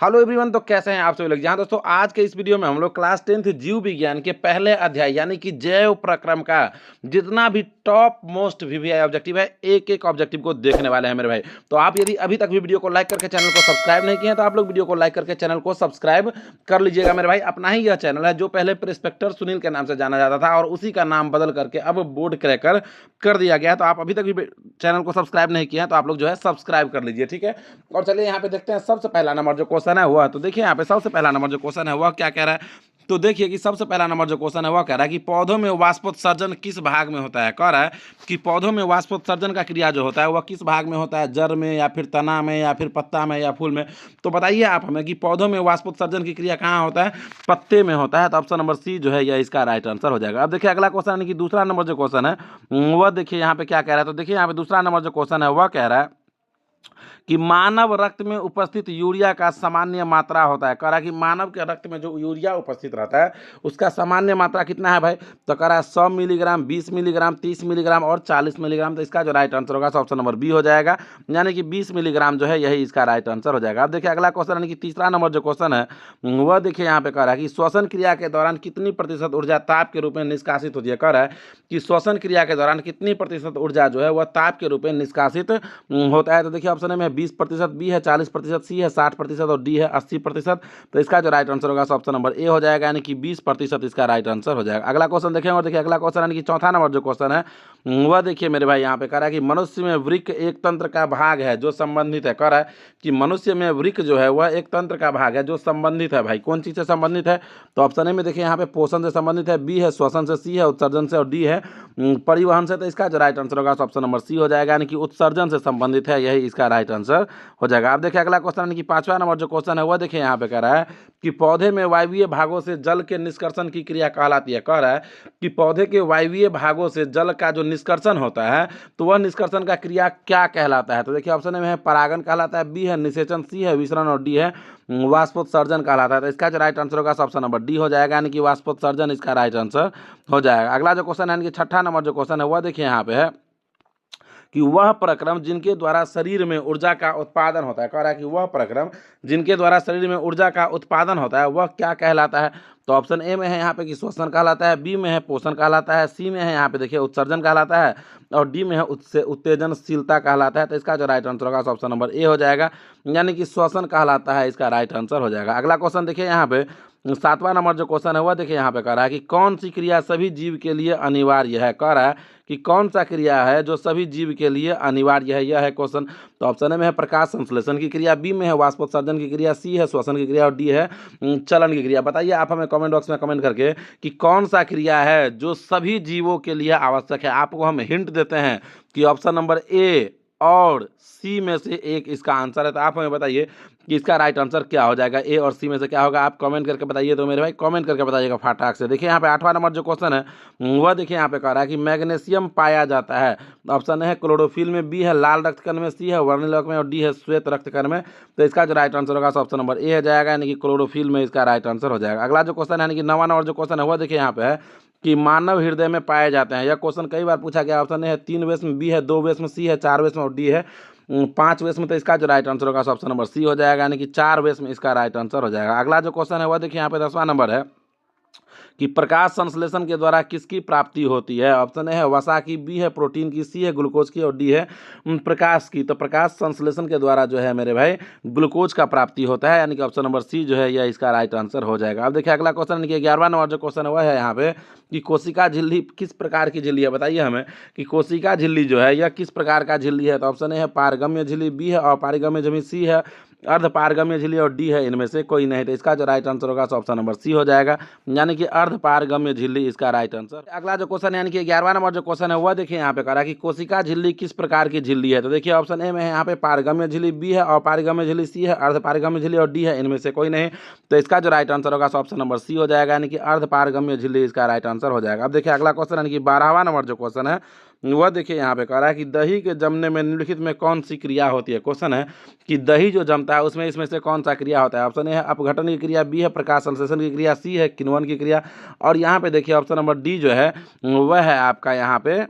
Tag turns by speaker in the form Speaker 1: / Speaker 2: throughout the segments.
Speaker 1: Hello everyone, तो कैसे हैं आप सभी लोग। जहाँ दोस्तों आज के इस वीडियो में हम लोग क्लास 10th जीव विज्ञान के पहले अध्याय यानी कि जैव प्रक्रम का जितना भी टॉप मोस्ट वीवीआई ऑब्जेक्टिव है, एक एक ऑब्जेक्टिव को देखने वाले हैं मेरे भाई। तो आप यदि अभी तक भी वीडियो को लाइक करके चैनल को सब्सक्राइब नहीं किए हैं तो आप लोग वीडियो को लाइक करके चैनल को सब्सक्राइब कर लीजिएगा मेरे भाई। अपना ही यह चैनल है जो पहले प्रिंस्पेक्टर सुनील के नाम से जाना जाता था और उसी का नाम बदल करके अब बोर्ड क्रैकर कर दिया गया है। तो आप अभी तक भी चैनल को सब्सक्राइब नहीं किए हैं तो आप लोग जो है सब्सक्राइब कर लीजिए, ठीक है। और चलिए यहाँ पे देखते हैं सबसे पहला नंबर जो क्वेश्चन है वह, तो देखिए यहाँ पे सबसे पहला नंबर जो क्वेश्चन है वह क्या कह रहा है। तो देखिए कि सबसे पहला नंबर जो क्वेश्चन है वह कह रहा है कि पौधों में वाष्पोत्सर्जन किस भाग में होता है। कह रहा है कि पौधों में वाष्पोत्सर्जन का क्रिया जो होता है वह किस भाग में होता है, जड़ में या फिर तना में या फिर पत्ता में या फूल में। तो बताइए आप हमें कि पौधों में वाष्पोत्सर्जन की क्रिया कहाँ होता है, पत्ते में होता है। तो ऑप्शन नंबर सी जो है यह इसका राइट आंसर हो जाएगा। अब देखिए अगला क्वेश्चन यानी कि दूसरा नंबर जो क्वेश्चन है वह देखिए यहाँ पे क्या कह रहा है। तो देखिए यहाँ पे दूसरा नंबर जो क्वेश्चन है वह कह रहा है कि मानव रक्त में उपस्थित यूरिया का सामान्य मात्रा होता है। कह रहा है कि मानव के रक्त में जो यूरिया उपस्थित रहता है उसका सामान्य मात्रा कितना है भाई। तो कह रहा है 100 मिलीग्राम, 20 मिलीग्राम, 30 मिलीग्राम और 40 मिलीग्राम। तो इसका जो राइट आंसर होगा ऑप्शन नंबर बी हो जाएगा, यानी कि 20 मिलीग्राम जो है यही इसका राइट आंसर हो जाएगा। अब देखिए अगला क्वेश्चन यानी कि तीसरा नंबर जो क्वेश्चन है वह देखिए यहाँ पे कह रहा है कि श्वसन क्रिया के दौरान कितनी प्रतिशत ऊर्जा ताप के रूप में निष्कासित होती है। कह रहा है कि श्वसन क्रिया के दौरान कितनी प्रतिशत ऊर्जा जो है वह ताप के रूप में निष्कासित होता है। तो देखिए ऑप्शन में 20%, बी है 40%, सी है 60% और डी है 80%। तो इसका जो राइट आंसर होगा ऑप्शन नंबर ए हो जाएगा, यानी कि 20% इसका राइट आंसर हो जाएगा। अगला क्वेश्चन देखें और देखिए अगला क्वेश्चन यानी कि चौथा नंबर जो क्वेश्चन है वह देखिए मेरे भाई यहाँ पे कह रहा है कि मनुष्य में वृक्क एक तंत्र का भाग है जो संबंधित है। कह रहा है कि मनुष्य में वृक्क जो है वह एक तंत्र का भाग है जो संबंधित है। भाई कौन चीज से संबंधित है। तो ऑप्शन ए में देखिए यहाँ पे पोषण से संबंधित है, बी है श्वसन से, सी है उत्सर्जन से और डी है परिवहन से। तो इसका जो राइट आंसर होगा ऑप्शन नंबर सी हो जाएगा, यानी कि उत्सर्जन से संबंधित है, यही इसका राइट आंसर हो जाएगा। आप देखिए अगला क्वेश्चन यानी कि पांचवा नंबर जो क्वेश्चन है वह देखिए यहाँ पे कह रहा है कि पौधे में वायवीय भागों से जल के निष्कर्षण की क्रिया कहलाती है। कह रहा है कि पौधे के वायवीय भागों से जल का जो निष्कर्षण होता है तो वह निष्कर्षण का क्रिया क्या कहलाता है। तो देखिए ऑप्शन में है परागण कहलाता है, बी है निषेचन, सी है विसरण और डी है वाष्पोत्सर्जन कहलाता है। तो इसका जो राइट आंसर होगा ऑप्शन नंबर डी हो जाएगा, यानी कि वाष्पोत्सर्जन इसका राइट आंसर हो जाएगा। अगला जो क्वेश्चन है यानी कि छठा नंबर जो क्वेश्चन है वह देखिए यहाँ पे है कि वह प्रक्रम जिनके द्वारा शरीर में ऊर्जा का उत्पादन होता है। कह रहा है कि वह प्रक्रम जिनके द्वारा शरीर में ऊर्जा का उत्पादन होता है वह क्या कहलाता है। तो ऑप्शन ए में है यहाँ पे कि श्वसन कहलाता है, बी में है पोषण कहलाता है, सी में है यहाँ पे देखिए उत्सर्जन कहलाता है और डी में है उत्तेजनशीलता कहलाता है। तो इसका जो राइट आंसर होगा ऑप्शन नंबर ए हो जाएगा, यानी कि श्वसन कहलाता है, इसका राइट आंसर हो जाएगा। अगला क्वेश्चन देखिए यहाँ पे सातवां नंबर जो क्वेश्चन है वह देखिए यहाँ पे कह रहा है कि कौन सी क्रिया सभी जीव के लिए अनिवार्य है। कह रहा है कि कौन सा क्रिया है जो सभी जीव के लिए अनिवार्य है, यह है क्वेश्चन। तो ऑप्शन ए में है प्रकाश संश्लेषण की क्रिया, बी में है वाष्पोत्सर्जन की क्रिया, सी है श्वसन की क्रिया और डी है चलन की क्रिया। बताइए आप हमें कमेंट बॉक्स में कमेंट करके कि कौन सा क्रिया है जो सभी जीवों के लिए आवश्यक है। आपको हम हिंट देते हैं कि ऑप्शन नंबर ए और सी में से एक इसका आंसर है। तो आप हमें बताइए कि इसका राइट आंसर क्या हो जाएगा, ए और सी में से क्या होगा। आप कमेंट करके बताइए, तो मेरे भाई कमेंट करके बताइएगा फटाक से। देखिए यहाँ पे आठवां नंबर जो क्वेश्चन है वह देखिए यहाँ पे कह रहा है कि मैग्नीशियम पाया जाता है। ऑप्शन है क्लोरोफिल में, बी है लाल रक्तकण में, सी है वर्णिलक में और डी है श्वेत रक्तकण में। तो इसका जो राइट आंसर होगा ऑप्शन नंबर ए हो जाएगा, यानी कि क्लोरोफिल में इसका राइट आंसर हो जाएगा। अगला जो क्वेश्चन है यानी कि नौवां नंबर जो क्वेश्चन है वह देखिए यहाँ पे है कि मानव हृदय में पाए जाते हैं। यह क्वेश्चन कई बार पूछा गया। ऑप्शन है 3 वेस में, बी है 2 वेस में, सी है 4 वेस में और डी है 5 वेस में। तो इसका जो राइट आंसर होगा ऑप्शन नंबर सी हो जाएगा, यानी कि 4 वेस में इसका राइट आंसर हो जाएगा। अगला जो क्वेश्चन है वह देखिए यहाँ पे 10वां नंबर है कि प्रकाश संश्लेषण के द्वारा किसकी प्राप्ति होती है। ऑप्शन ए है वसा की, बी है प्रोटीन की, सी है ग्लूकोज की और डी है प्रकाश की। तो प्रकाश संश्लेषण के द्वारा जो है मेरे भाई ग्लूकोज का प्राप्ति होता है, यानी कि ऑप्शन नंबर सी जो है यह इसका राइट आंसर हो जाएगा। अब देखिए अगला क्वेश्चन यानी कि 11वां नंबर जो क्वेश्चन है वह है यहाँ पे कि कोशिका झिल्ली किस प्रकार की झिल्ली है। बताइए हमें कि कोशिका झिल्ली जो है यह किस प्रकार का झिल्ली है। तो ऑप्शन ए है पारगम्य झिल्ली, बी है अपारगम्य झिल्ली, सी है अर्धपारगम्य झिल्ली और डी है इनमें से कोई नहीं। तो इसका जो राइट आंसर होगा ऑप्शन नंबर सी हो जाएगा, यानी कि अर्धपारगम्य झिल्ली इसका राइट आंसर। अगला जो क्वेश्चन यानी कि 11वां नंबर जो क्वेश्चन है वह देखिए यहाँ पे कह रहा है कि कोशिका झिल्ली किस प्रकार की झिल्ली है। तो देखिए ऑप्शन ए में है यहाँ पे पारगम्य झिल्ली, बी है अपारगम्य झिल्ली, सी है अर्धपारगम्य झिल्ली और डी है इनमें से कोई नहीं। तो इसका जो राइट आंसर होगा ऑप्शन नंबर सी हो जाएगा, यानी कि अर्धपारगम्य झिल्ली इसका राइट आंसर हो जाएगा। अब देखिए अगला क्वेश्चन यानी कि 12वां नंबर जो क्वेश्चन है वह देखिए यहाँ पे कह रहा है कि दही के जमने में निम्नलिखित में कौन सी क्रिया होती है। क्वेश्चन है कि दही जो जमता है उसमें इसमें से कौन सा क्रिया होता है। ऑप्शन ए है अपघटन की क्रिया, बी है प्रकाश संश्लेषण की क्रिया, सी है किण्वन की क्रिया, और यहाँ पे देखिए ऑप्शन नंबर डी जो है वह है आपका यहाँ पे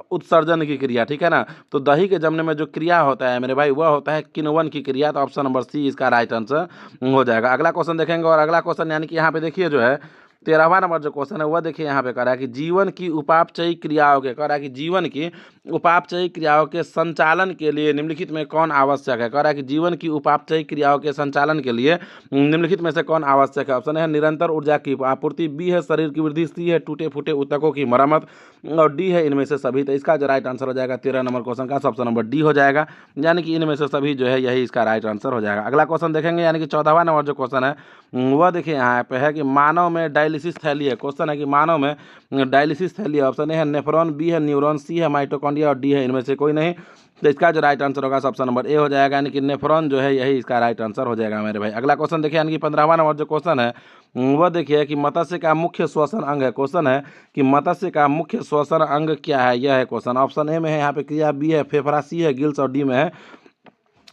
Speaker 1: उत्सर्जन की क्रिया। ठीक है ना। तो दही के जमने में जो क्रिया होता है मेरे भाई वह होता है किण्वन की क्रिया। तो ऑप्शन नंबर सी इसका राइट आंसर हो जाएगा। अगला क्वेश्चन देखेंगे, और अगला क्वेश्चन यानी कि यहाँ पे देखिए जो है 13वां नंबर जो क्वेश्चन है वह देखिए यहाँ पे कह रहा है कि जीवन की उपापचयी क्रियाओं के, कह रहा है कि जीवन की उपापचयी क्रियाओं के संचालन के लिए निम्नलिखित में कौन आवश्यक है। कह रहा है कि जीवन की उपापचयी क्रियाओं के संचालन के लिए निम्नलिखित में से कौन आवश्यक है। ऑप्शन है निरंतर ऊर्जा की आपूर्ति, बी है शरीर की वृद्धि, सी है टूटे फूटे ऊतकों की मरम्मत, और डी है इनमें से सभी। तो इसका जो राइट आंसर हो जाएगा 13 नंबर क्वेश्चन का ऑप्शन नंबर डी हो जाएगा, यानी कि इनमें से सभी जो है यही इसका राइट आंसर हो जाएगा। अगला क्वेश्चन देखेंगे, यानी कि 14वां नंबर जो क्वेश्चन है वह देखिए यहाँ पे है कि मानव में डायलिसिस थैली है। क्वेश्चन है कि मानव में डायलिसिस थैली है। ऑप्शन ए है नेफ्रॉन, बी है न्यूरॉन, सी है माइटोकॉन्ड्रिया, और डी है इनमें से कोई नहीं। तो इसका जो राइट आंसर होगा ऑप्शन नंबर ए हो जाएगा, यानी कि नेफ्रॉन जो है यही इसका राइट आंसर हो जाएगा मेरे भाई। अगला क्वेश्चन देखिए, यानी कि 15वां नंबर जो क्वेश्चन है वह देखिए कि मत्स्य का मुख्य श्वसन अंग है। क्वेश्चन है कि मत्स्य का मुख्य श्वसन अंग क्या है, यह है क्वेश्चन। ऑप्शन ए में है यहाँ पे क्रिया, बी है फेफड़ा, सी है गिल्स, और डी में है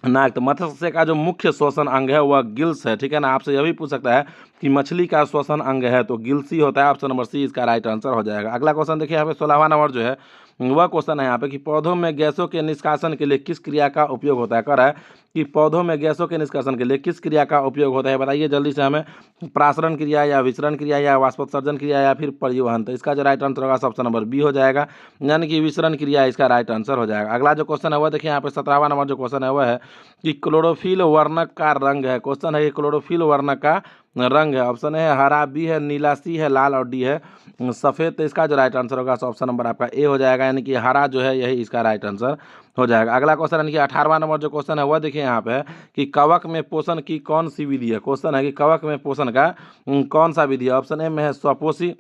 Speaker 1: नाक। तो मत्स्य का जो मुख्य श्वसन अंग है वह गिल्स है। ठीक है ना। आपसे यह भी पूछ सकता है कि मछली का श्वसन अंग है तो गिल्स ही होता है। ऑप्शन नंबर सी इसका राइट आंसर हो जाएगा। अगला क्वेश्चन देखिए यहाँ पे 16वां नंबर जो है वह क्वेश्चन है यहाँ पे कि पौधों में गैसों के निष्कासन के लिए किस क्रिया का उपयोग होता है। कह रहा है कि पौधों में गैसों के निष्कासन के लिए किस क्रिया का उपयोग होता है, बताइए जल्दी से हमें। प्रासरण क्रिया या विसरण क्रिया या वाष्पोत्सर्जन क्रिया या फिर परिवहन। तो इसका जो राइट आंसर होगा ऑप्शन नंबर बी हो जाएगा, यानी कि विसरण क्रिया इसका राइट आंसर हो जाएगा। अगला जो क्वेश्चन है वह देखिए यहाँ पे 17वां नंबर जो क्वेश्चन है वह है कि क्लोरोफिल वर्णक का रंग है। क्वेश्चन है कि क्लोरोफिल वर्णक का रंग है। ऑप्शन है हरा, बी है नीला, सी है लाल, और डी है सफ़ेद। तो इसका जो राइट आंसर होगा ऑप्शन नंबर आपका ए हो जाएगा, यानी कि हरा जो है यही इसका राइट आंसर हो जाएगा। अगला क्वेश्चन यानी कि 18वां नंबर जो क्वेश्चन है वह देखिए यहाँ पे कि कवक में पोषण की कौन सी विधि है। क्वेश्चन है कि कवक में पोषण का कौन सा विधि है। ऑप्शन ए में है स्वपोषी,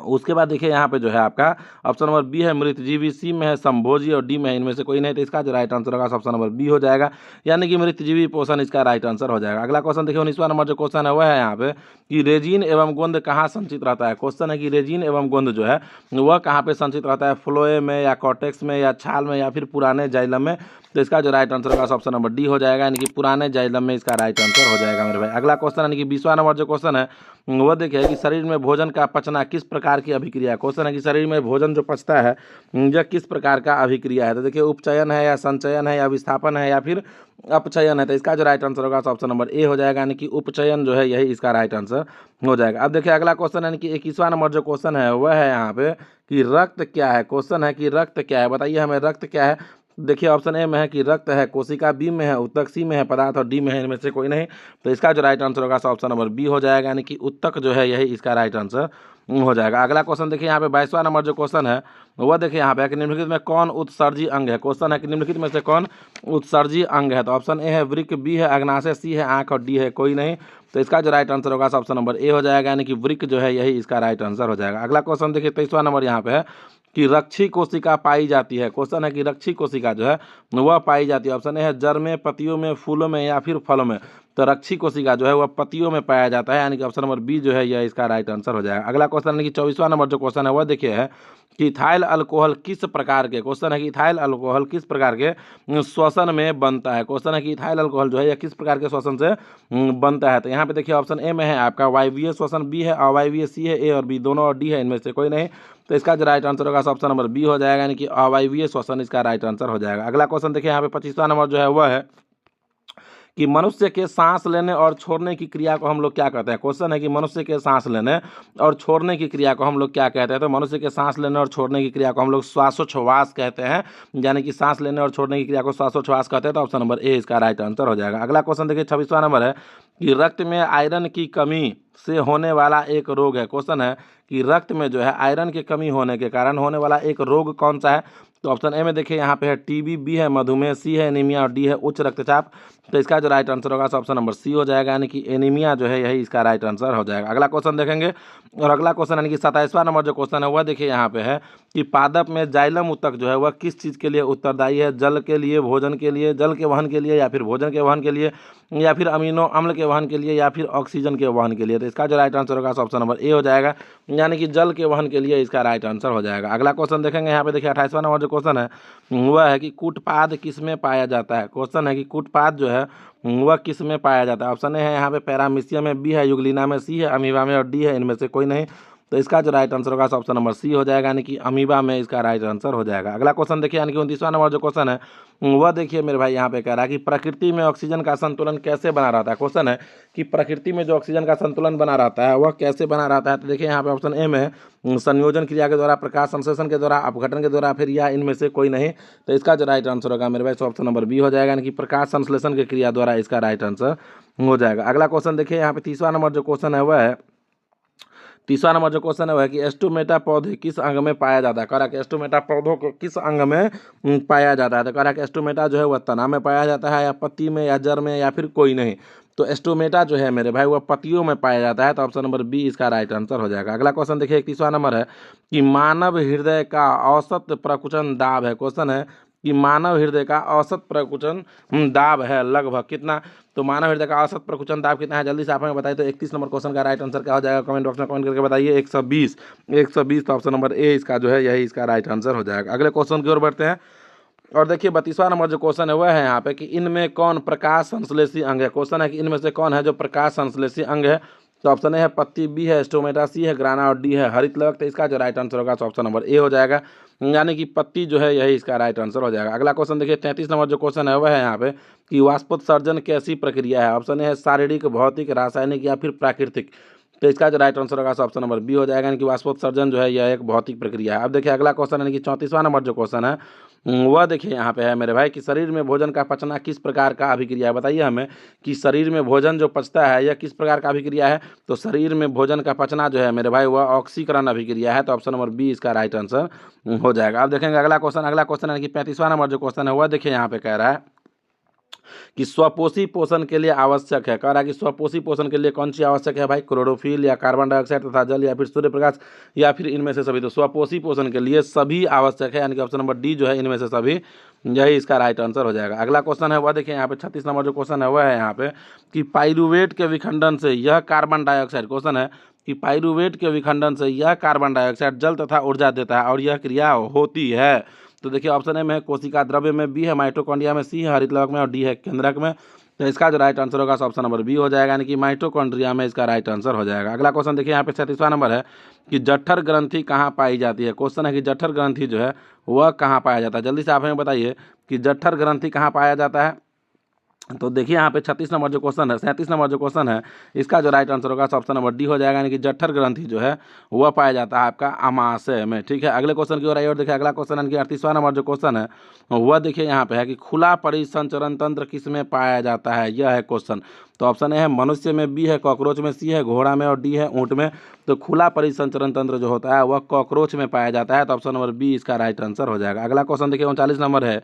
Speaker 1: उसके बाद देखिए यहाँ पे जो है आपका ऑप्शन नंबर बी है मृतजीवी, सी में है संभोजी, और डी में है इनमें से कोई नहीं। तो इसका जो राइट आंसर होगा ऑप्शन नंबर बी हो जाएगा, यानी कि मृतजीवी पोषण इसका राइट आंसर हो जाएगा। अगला क्वेश्चन देखिए 19वां नंबर जो क्वेश्चन है वह है यहाँ पे कि रेजिन एवं गोंद कहाँ संचित रहता है। क्वेश्चन है कि रेजिन एवं गोंद जो है वह कहाँ पे संचित रहता है, फ्लोए में या कॉर्टेक्स में या छाल में या फिर पुराने जाइलम में। तो इसका जो राइट आंसर होगा ऑप्शन नंबर डी हो जाएगा, यानी कि पुराने जाइलम में इसका राइट आंसर हो जाएगा मेरे भाई। अगला क्वेश्चन यानी कि 20वां नंबर जो क्वेश्चन है वह देखिए कि शरीर में भोजन का पचना किस प्रकार की अभिक्रिया। क्वेश्चन है कि शरीर में भोजन जो पचता है यह किस प्रकार का अभिक्रिया है। तो देखिए उपचयन है या संचयन है या विस्थापन है या फिर अपचयन है। तो इसका जो राइट आंसर होगा ऑप्शन नंबर ए हो जाएगा, यानी कि उपचयन जो है यही इसका राइट आंसर हो जाएगा। अब देखिए अगला क्वेश्चन यानी कि 21वां नंबर जो क्वेश्चन है वह है यहाँ पे कि रक्त क्या है। क्वेश्चन है कि रक्त क्या है, बताइए हमें रक्त क्या है। देखिए ऑप्शन ए में है कि रक्त है कोशिका, बी में है उत्तक, सी में है पदार्थ, और डी में है इनमें से कोई नहीं। तो इसका जो राइट आंसर होगा ऑप्शन नंबर बी हो जाएगा, यानी कि उत्तक जो है यही इसका राइट आंसर हो जाएगा। अगला क्वेश्चन देखिए यहाँ पे 22वां नंबर जो क्वेश्चन है वह देखिए यहाँ पे कि निम्नलिखित में कौन उत्सर्जी अंग है। क्वेश्चन है कि निम्नलिखित में से कौन उत्सर्जी अंग है। तो ऑप्शन ए है वृक्क, बी है अग्नाशय, सी है आंख, और डी है कोई नहीं। तो इसका जो राइट आंसर होगा ऑप्शन नंबर ए हो जाएगा, यानी कि वृक्क जो है यही इसका राइट आंसर हो जाएगा। अगला क्वेश्चन देखिए 23वां नंबर यहाँ पे है कि रक्षी कोशिका पाई जाती है। क्वेश्चन है कि रक्षी कोशिका जो है वह पाई जाती है। ऑप्शन ए है जड़ में, पत्तियों में, फूलों में या फिर फलों में। तो रक्षी कोशिका जो है वह पत्तियों में पाया जाता है, यानी कि ऑप्शन नंबर बी जो है यह इसका राइट आंसर हो जाएगा। अगला क्वेश्चन यानी कि 24वां नंबर जो क्वेश्चन है वह देखिए है कि इथाइल अल्कोहल किस प्रकार के, क्वेश्चन है कि इथाइल अल्कोहल किस प्रकार के श्वसन में बनता है। क्वेश्चन है कि इथाइल अल्कोहल जो है यह किस प्रकार के श्वसन से बनता है। तो यहाँ पे देखिए ऑप्शन ए में है आपका वायवीय श्वसन, बी है अवायवीय, सी है ए और बी दोनों, और डी है इनमें से कोई नहीं। तो इसका जो राइट आंसर होगा ऑप्शन नंबर बी हो जाएगा, यानी कि अवायवीय श्वसन इसका राइट आंसर हो जाएगा। अगला क्वेश्चन देखिए यहाँ पे 25वां नंबर जो है वह है कि मनुष्य के सांस लेने और छोड़ने की क्रिया को हम लोग क्या कहते हैं। क्वेश्चन है कि मनुष्य के सांस लेने और छोड़ने की क्रिया को हम लोग क्या कहते हैं। तो मनुष्य के सांस लेने और छोड़ने की क्रिया को हम लोग श्वासोच्छ्वास कहते हैं, यानी कि सांस लेने और छोड़ने की क्रिया को श्वासोच्छ्वास कहते हैं। तो ऑप्शन नंबर ए इसका राइट आंसर हो जाएगा। अगला क्वेश्चन देखिए 26वां नंबर है कि रक्त में आयरन की कमी से होने वाला एक रोग है। क्वेश्चन है कि रक्त में जो है आयरन की कमी होने के कारण होने वाला एक रोग कौन सा है। तो ऑप्शन ए में देखिए यहाँ पे है टीबी, बी है मधुमेह, सी है एनीमिया और डी है उच्च रक्तचाप। तो इसका जो राइट आंसर होगा ऑप्शन नंबर सी हो जाएगा, यानी कि एनीमिया जो है यही इसका राइट आंसर हो जाएगा। अगला क्वेश्चन देखेंगे, और अगला क्वेश्चन यानी कि 27वां नंबर जो क्वेश्चन है वह देखिए यहाँ पे है कि पादप में जाइलम ऊतक जो है वह किस चीज़ के लिए उत्तरदायी है? जल के लिए, भोजन के लिए, जल के वहन के लिए, या फिर भोजन के वहन के लिए, या फिर अमीनो अम्ल के वहन के लिए, या फिर ऑक्सीजन के वहन के लिए। तो इसका जो राइट आंसर होगा ऑप्शन नंबर ए हो जाएगा, यानी कि जल के वहन के लिए इसका राइट आंसर हो जाएगा। अगला क्वेश्चन देखेंगे यहाँ पे देखिए 28वां नंबर जो क्वेश्चन है वह है कि कूटपाद किस में पाया जाता है? क्वेश्चन है कि कूटपाद जो है वह किस में पाया जाता है? ऑप्शन ए है यहाँ पे पैरामीशियम में, बी है यूग्लिना में, सी है अमीबा में और डी है इनमें से कोई नहीं। तो इसका जो राइट आंसर होगा ऑप्शन नंबर सी हो जाएगा, यानी कि अमीबा में इसका राइट आंसर हो जाएगा। अगला क्वेश्चन देखिए यानी कि 29वां नंबर जो क्वेश्चन है वह देखिए मेरे भाई यहाँ पे कह रहा है कि प्रकृति में ऑक्सीजन का संतुलन कैसे बना रहता है? क्वेश्चन है कि प्रकृति में जो ऑक्सीजन का संतुलन बना रहता है वह कैसे बना रहता है? तो देखिए यहाँ पे ऑप्शन ए में संयोजन क्रिया के द्वारा, प्रकाश संश्लेषण के द्वारा, अपघटन के द्वारा, फिर या इनमें से कोई नहीं। तो इसका जो राइट आंसर होगा मेरे भाई ऑप्शन नंबर बी हो जाएगा, यानी कि प्रकाश संश्लेषण की क्रिया द्वारा इसका राइट आंसर हो जाएगा। अगला क्वेश्चन देखिए यहाँ पे 30वां नंबर जो क्वेश्चन है वह है, 30वां नंबर जो क्वेश्चन है वह है कि एस्टोमेटा पौधे किस अंग में पाया जाता है? कह रहा है कि एस्टोमेटा पौधों को किस अंग में पाया जाता है? तो कह रहा है कि एस्टोमेटा जो है वह तना में पाया जाता है, या पत्ती में, या जड़ में, या फिर कोई नहीं। तो एस्टोमेटा जो है मेरे भाई वह पत्तियों में पाया जाता है। तो ऑप्शन नंबर बी इसका राइट आंसर हो जाएगा। अगला क्वेश्चन देखिए 31वां नंबर है कि मानव हृदय का औसत प्रकुचन दाब है। क्वेश्चन है कि मानव हृदय का औसत प्रकुचन दाब है लगभग कितना? तो मानव हृदय का औसत प्रकुचन दाब कितना है? जल्दी से आप हमें बताइए। तो 31 नंबर क्वेश्चन का राइट आंसर क्या हो जाएगा? कमेंट बॉक्स में कमेंट करके बताइए। 120। तो ऑप्शन नंबर ए इसका जो है यही इसका राइट आंसर हो जाएगा। अगले क्वेश्चन की ओर बढ़ते हैं, और देखिए 32वां नंबर जो क्वेश्चन है वह है यहाँ पे कि इनमें कौन प्रकाश संश्लेषी अंग है? क्वेश्चन है कि इनमें से कौन है जो प्रकाश संश्लेषी अंग है? तो ऑप्शन ए है पत्ती, बी है स्टोमेटा, सी है ग्राना और डी है हरित लवक। तो इसका जो राइट आंसर होगा ऑप्शन नंबर ए हो जाएगा, यानी कि पत्ती जो है यही इसका राइट आंसर हो जाएगा। अगला क्वेश्चन देखिए 33 नंबर जो क्वेश्चन है वह है यहाँ पे कि वाष्पोत्सर्जन कैसी प्रक्रिया है? ऑप्शन ए है शारीरिक, भौतिक, रासायनिक या फिर प्राकृतिक। तो इसका जो राइट आंसर होगा ऑप्शन नंबर बी हो जाएगा, यानी कि वाष्पोत्सर्जन जो है यह एक भौतिक प्रक्रिया है। अब देखिए अगला क्वेश्चन यानी कि 34वां नंबर जो क्वेश्चन है वह देखिए यहाँ पे है मेरे भाई कि शरीर में भोजन का पचना किस प्रकार का अभिक्रिया है? बताइए हमें कि शरीर में भोजन जो पचता है यह किस प्रकार का अभिक्रिया है? तो शरीर में भोजन का पचना जो है मेरे भाई वह ऑक्सीकरण अभिक्रिया है। तो ऑप्शन नंबर बी इसका राइट आंसर हो जाएगा। अब देखेंगे अगला क्वेश्चन यानी कि 35वां नंबर जो क्वेश्चन है वह देखिए यहाँ पे कह रहा है कि स्वपोषी पोषण के लिए आवश्यक है। कह रहा है कि स्वपोषी पोषण के लिए कौन सी आवश्यक है भाई? क्लोरोफिल या कार्बन डाइऑक्साइड तथा जल या फिर सूर्य प्रकाश या फिर इनमें से सभी। तो स्वपोषी पोषण के लिए सभी आवश्यक है, यानी कि ऑप्शन नंबर डी जो है इनमें से सभी यही इसका राइट आंसर हो जाएगा। अगला क्वेश्चन है वह देखिए यहाँ पे 36 नंबर जो क्वेश्चन है वह है यहाँ पे कि पाइरुवेट के विखंडन से यह कार्बन डाइऑक्साइड, क्वेश्चन है कि पाइरुवेट के विखंडन से यह कार्बन डाइऑक्साइड जल तथा ऊर्जा देता है और यह क्रिया होती है। तो देखिए ऑप्शन ए में कोशिका द्रव्य में, बी है माइटोकॉन्ड्रिया में, सी है हरित लवक में और डी है केंद्रक में। तो इसका जो राइट आंसर होगा ऑप्शन नंबर बी हो जाएगा, यानी कि माइटोकॉन्ड्रिया में इसका राइट आंसर हो जाएगा। अगला क्वेश्चन देखिए यहाँ पे 36वां नंबर है कि जठर ग्रंथि कहाँ पाई जाती है? क्वेश्चन है कि जठर ग्रंथि जो है वह कहाँ पाया जाता है? जल्दी से आप हमें बताइए कि जठर ग्रंथि कहाँ पाया जाता है। तो देखिए यहाँ पे 36 नंबर जो क्वेश्चन है, 37 नंबर जो क्वेश्चन है इसका जो राइट आंसर होगा ऑप्शन नंबर डी हो जाएगा, यानी कि जठर ग्रंथि जो है वह पाया जाता है आपका आमाशय में। ठीक है, अगले क्वेश्चन की ओर आइए और देखिए अगला क्वेश्चन यानी कि 38वां नंबर जो क्वेश्चन है वह देखिए यहाँ पे है कि खुला परिसंचरण तंत्र किस में पाया जाता है? यह है क्वेश्चन। तो ऑप्शन ए है मनुष्य में, बी है कॉकरोच में, सी है घोड़ा में और डी है ऊँट में। तो खुला परिसंचरण तंत्र जो होता है वह कॉकरोच में पाया जाता है। तो ऑप्शन नंबर बी इसका राइट आंसर हो जाएगा। अगला क्वेश्चन देखिए 39 नंबर है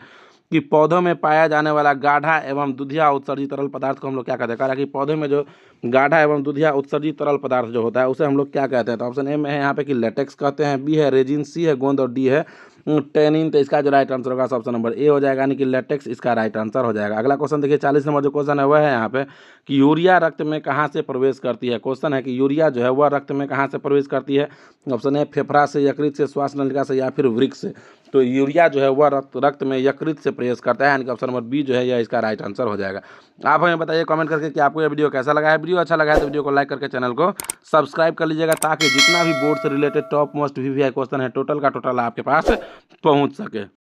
Speaker 1: कि पौधों में पाया जाने वाला गाढ़ा एवं दुधिया उत्सर्जित तरल पदार्थ को हम लोग क्या कहते हैं? कह रहा है कि पौधे में जो गाढ़ा एवं दुधिया उत्सर्जित तरल पदार्थ जो होता है उसे हम लोग क्या कहते हैं? तो ऑप्शन ए में है यहाँ पे कि लेटेक्स कहते हैं, बी है रेजिन, सी है गोंद और डी है टेनिन। तो इसका जो राइट आंसर होगा ऑप्शन नंबर ए हो जाएगा, यानी कि लेटेक्स इसका राइट आंसर हो जाएगा। अगला क्वेश्चन देखिए 40 नंबर जो क्वेश्चन है वह है यहाँ पे कि यूरिया रक्त में कहाँ से प्रवेश करती है? क्वेश्चन है कि यूरिया जो है वह रक्त में कहाँ से प्रवेश करती है? ऑप्शन ए फेफड़ा से, यकृत से, श्वास नलिका से या फिर वृक्क से। तो यूरिया जो है वह रक्त में यकृत से प्रवेश करता है, यानी कि ऑप्शन नंबर बी जो है यह इसका राइट आंसर हो जाएगा। आप हमें बताइए कमेंट करके कि आपको यह वीडियो कैसा लगा है। वीडियो अच्छा लगा है तो वीडियो को लाइक करके चैनल को सब्सक्राइब कर लीजिएगा, ताकि जितना भी बोर्ड से related top most VVI question है टोटल का टोटल आपके पास पहुंच सके।